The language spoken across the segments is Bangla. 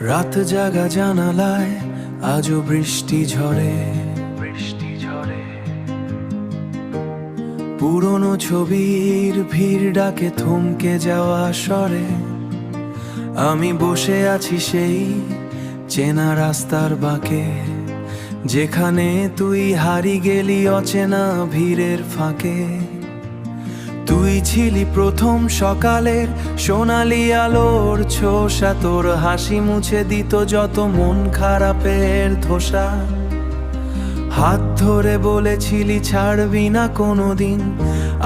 রাত জাগা জানালায় আজও বৃষ্টি ঝরে, পুরনো ছবির ভিড় ডাকে থমকে যাওয়া স্বরে। আমি বসে আছি সেই চেনা রাস্তার বাঁকে, যেখানে তুই হারিয়ে গেলি অচেনা ভিড়ের ফাঁকে। তুই ছিলি প্রথম সকালের সোনালি আলোর ছোঁয়া, তোর হাসি মুছে দিত যত মন খারাপের ধোসা। হাত ধরে বলেছিলি ছাড়বি না কোনোদিন,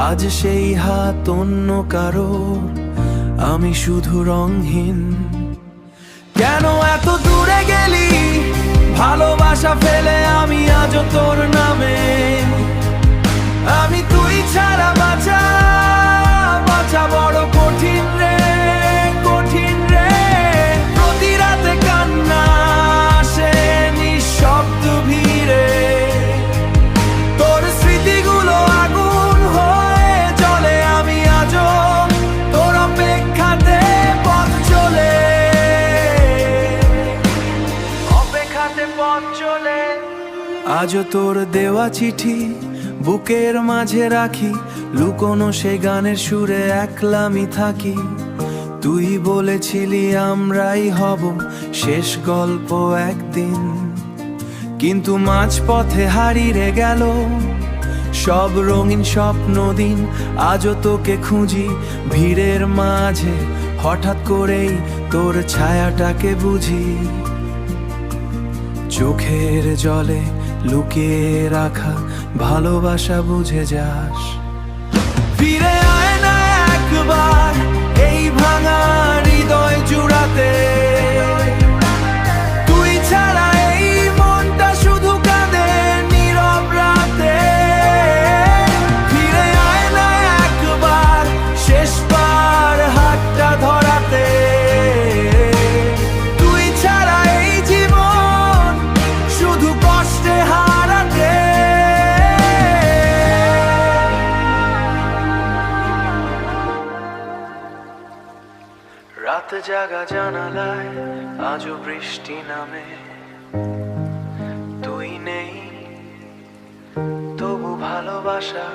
আজ সেই হাত অন্য কারো, আমি শুধু রংহীন। কেন এত দূরে গেলি ভালোবাসা ফেলে, আমি আজও তোর নামে। আমি তুই ছাড়া বাঁচা বাঁচা বড় কঠিন রে, কঠিন রে। প্রতি রাতে কান্না আসে নিঃশব্দ ভিড়ে, তোর স্মৃতিগুলো আগুন হয়ে জ্বলে। আমি আজও তোর অপেক্ষাতে পথ চলে, অপেক্ষাতে পথ চলে। আজও তোর দেওয়া চিঠি বুকের মাঝে রাখি, লুকোনো সে গানের সুরে একলা আমি থাকি। তুই বলেছিলি আমরাই হব শেষ গল্প একদিন, কিন্তু মাঝপথে হারিয়ে গেল সব রঙিন স্বপ্ন দিন। আজও তোকে খুঁজি ভিড়ের মাঝে, হঠাৎ করেই তোর ছায়াটাকে বুঝি। চোখের জলে লুকিয়ে রাখা ভালোবাসা বুঝে যাস। ফিরে আয় না একবার এই ভাঙা হৃদয় জুড়াতে, তুই ছাড়া এই মনটা শুধু কাঁদে নীরব রাতে। ফিরে আয় না একবার শেষবার হাতটা ধরাতে, তুই ছাড়া এই জীবন শুধু কষ্টে হারাতে। রাত জাগা জানালায় আজও বৃষ্টি নামে, তুই নেই তবু ভালোবাসা